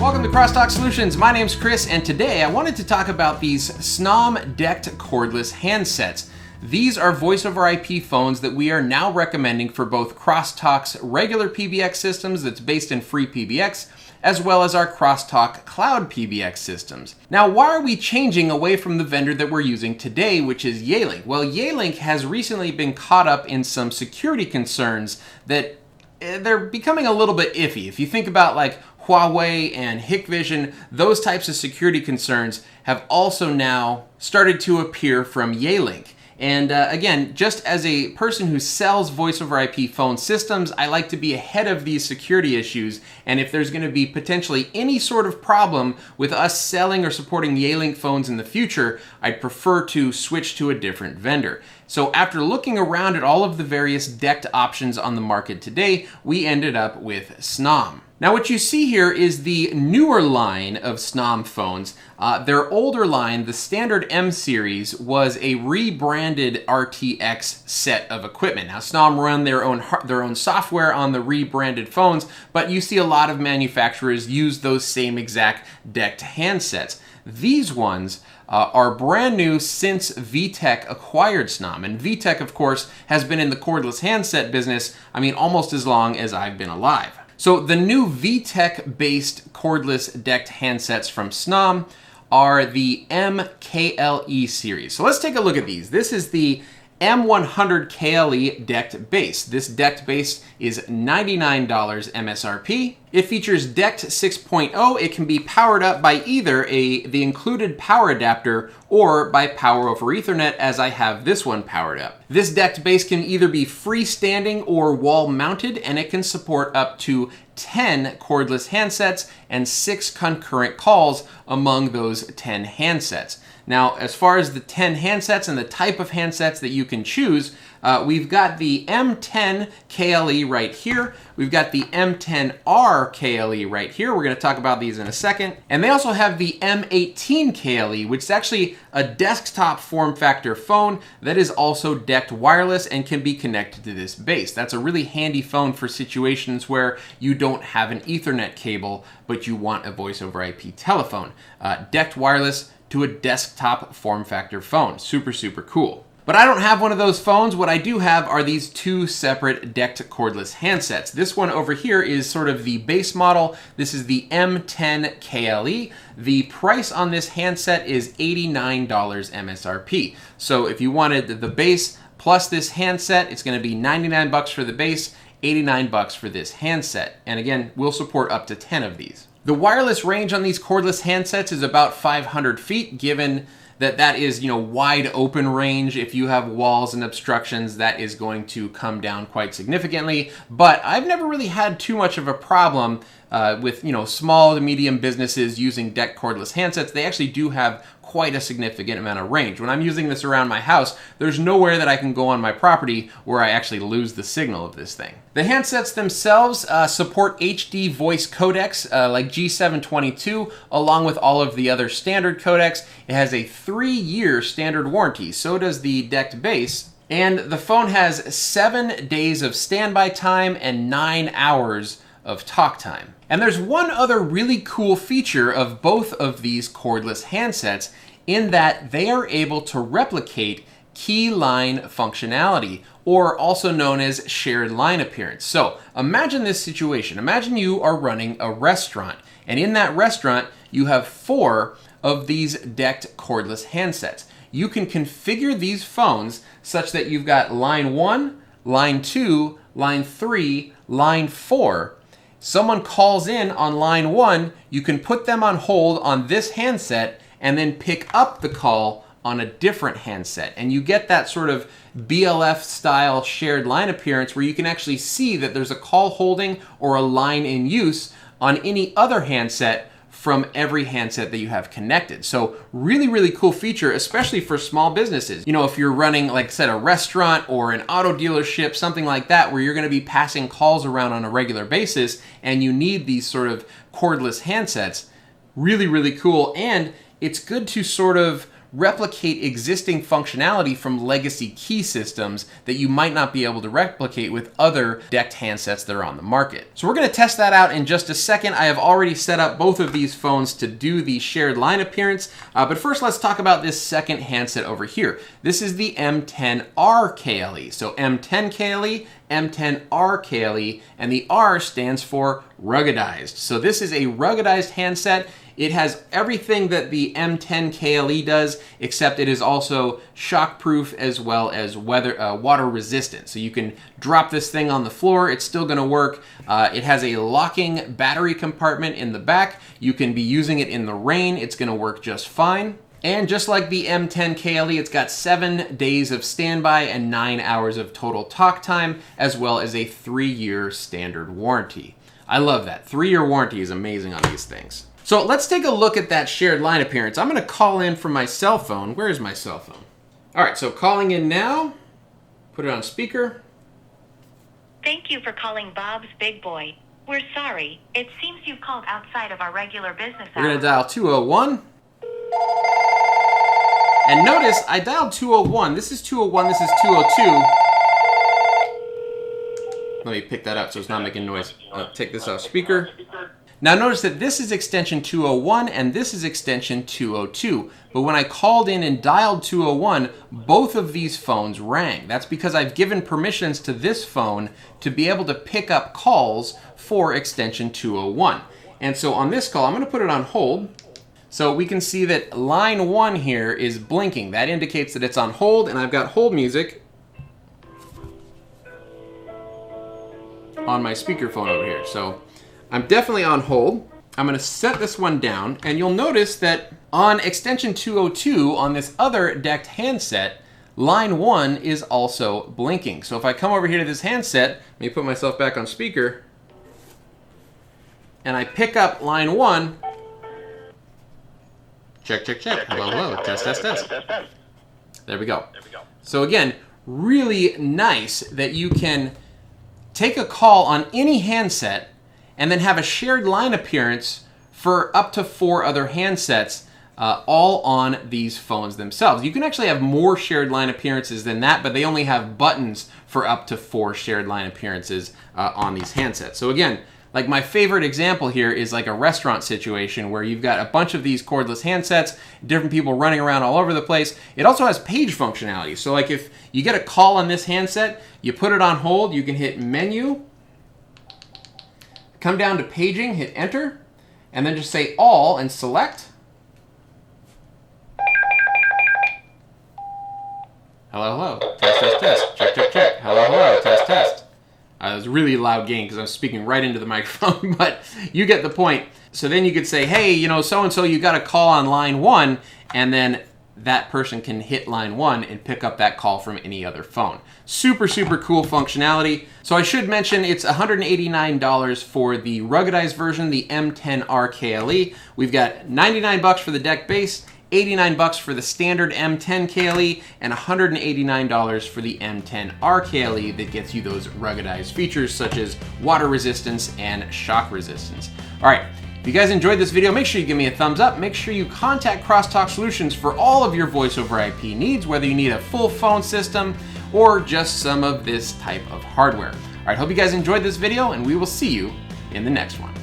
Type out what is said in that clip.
Welcome to Crosstalk Solutions. My name's Chris, and today I wanted to talk about these Snom decked cordless handsets. These are voice over IP phones that we are now recommending for both Crosstalk's regular PBX systems that's based in FreePBX, as well as our Crosstalk Cloud PBX systems. Now, why are we changing away from the vendor that we're using today, which is Yealink? Well, Yealink has recently been caught up in some security concerns that they're becoming a little bit iffy. If you think about like Huawei and Hikvision, those types of security concerns have also now started to appear from Yealink. And again, just as a person who sells voice over IP phone systems, I like to be ahead of these security issues. And if there's going to be potentially any sort of problem with us selling or supporting Yealink phones in the future, I'd prefer to switch to a different vendor. So after looking around at all of the various decked options on the market today, we ended up with Snom. Now what you see here is the newer line of Snom phones. Their older line, the standard M series, was a rebranded RTX set of equipment. Now Snom run their own software on the rebranded phones, but you see a lot of manufacturers use those same exact decked handsets. These ones are brand new since VTech acquired Snom. And VTech, of course, has been in the cordless handset business, almost as long as I've been alive. So the new VTech-based cordless decked handsets from Snom are the MKLE series. So let's take a look at these. This is the M100 KLE decked base. This decked base is $99 MSRP. It features DECT 6.0. It can be powered up by either the included power adapter or by power over Ethernet, as I have this one powered up. This decked base can either be freestanding or wall mounted, and it can support up to 10 cordless handsets and 6 concurrent calls among those 10 handsets. Now, as far as the 10 handsets and the type of handsets that you can choose, we've got the M10 KLE right here. We've got the M10R KLE right here. We're going to talk about these in a second. And they also have the M18 KLE, which is actually a desktop form factor phone that is also decked wireless and can be connected to this base. That's a really handy phone for situations where you don't have an Ethernet cable, but you want a voice over IP telephone. Decked wireless to a desktop form factor phone. Super, super cool. But I don't have one of those phones. What I do have are these two separate decked cordless handsets. This one over here is sort of the base model. This is the M10 KLE. The price on this handset is $89 MSRP. So if you wanted the base plus this handset, it's going to be $99 for the base, $89 for this handset. And again, we'll support up to 10 of these. The wireless range on these cordless handsets is about 500 feet, given that is, wide open range. If you have walls and obstructions, that is going to come down quite significantly. But I've never really had too much of a problem with, small to medium businesses using decked cordless handsets. They actually do have quite a significant amount of range. When I'm using this around my house, there's nowhere that I can go on my property where I actually lose the signal of this thing. The handsets themselves support HD voice codecs like G722, along with all of the other standard codecs. It has a 3-year standard warranty, so does the decked base. And the phone has 7 days of standby time and 9 hours of talk time. And there's one other really cool feature of both of these cordless handsets in that they are able to replicate key line functionality, or also known as shared line appearance. So imagine this situation. Imagine you are running a restaurant, and in that restaurant you have 4 of these decked cordless handsets. You can configure these phones such that you've got line 1, line 2, line 3, line 4. Someone calls in on line 1, you can put them on hold on this handset and then pick up the call on a different handset. And you get that sort of BLF style shared line appearance where you can actually see that there's a call holding or a line in use on any other handset from every handset that you have connected. So really, really cool feature, especially for small businesses. If you're running, like I said, a restaurant or an auto dealership, something like that, where you're gonna be passing calls around on a regular basis and you need these sort of cordless handsets, really, really cool. And it's good to sort of replicate existing functionality from legacy key systems that you might not be able to replicate with other DECT handsets that are on the market. So we're going to test that out in just a second. I have already set up both of these phones to do the shared line appearance, but first let's talk about this second handset over here. This is the M10R KLE. So M10 KLE, M10R KLE, and the R stands for ruggedized. So this is a ruggedized handset. It has everything that the M10 KLE does, except it is also shockproof as well as water resistant. So you can drop this thing on the floor, it's still gonna work. It has a locking battery compartment in the back. You can be using it in the rain, it's gonna work just fine. And just like the M10 KLE, it's got 7 days of standby and 9 hours of total talk time, as well as a 3-year standard warranty. I love that. 3-year warranty is amazing on these things. So let's take a look at that shared line appearance. I'm gonna call in from my cell phone. Where is my cell phone? All right, so calling in now. Put it on speaker. Thank you for calling Bob's Big Boy. We're sorry. It seems you've called outside of our regular business hours. We're gonna dial 201. And notice I dialed 201. This is 201, this is 202. Let me pick that up so it's not making noise. I'll take this off speaker. Now notice that this is extension 201 and this is extension 202. But when I called in and dialed 201, both of these phones rang. That's because I've given permissions to this phone to be able to pick up calls for extension 201. And so on this call, I'm gonna put it on hold. So we can see that line 1 here is blinking. That indicates that it's on hold, and I've got hold music on my speakerphone over here. So I'm definitely on hold. I'm gonna set this one down, and you'll notice that on extension 202 on this other DECT handset, line 1 is also blinking. So if I come over here to this handset, let me put myself back on speaker, and I pick up line 1, check, check, check. Hello, hello. Test, test, test. There we go. So again, really nice that you can take a call on any handset and then have a shared line appearance for up to 4 other handsets, all on these phones themselves. You can actually have more shared line appearances than that, but they only have buttons for up to 4 shared line appearances on these handsets. So again, like my favorite example here is like a restaurant situation where you've got a bunch of these cordless handsets, different people running around all over the place. It also has page functionality. So like if you get a call on this handset, you put it on hold, you can hit menu, come down to paging, hit enter, and then just say all and select. Hello, hello, test, test, test, check, check, check, hello, hello, test, test. It was a really loud gain because I'm speaking right into the microphone, but you get the point. So then you could say, hey, you know, so-and-so, you got a call on line 1, and then that person can hit line 1 and pick up that call from any other phone. Super, super cool functionality. So I should mention it's $189 for the ruggedized version, the M10R KLE. We've got $99 for the DECT base, $89 for the standard M10 KLE, and $189 for the M10R KLE that gets you those ruggedized features such as water resistance and shock resistance. All right, if you guys enjoyed this video, make sure you give me a thumbs up. Make sure you contact Crosstalk Solutions for all of your voice over IP needs, whether you need a full phone system or just some of this type of hardware. All right, hope you guys enjoyed this video, and we will see you in the next one.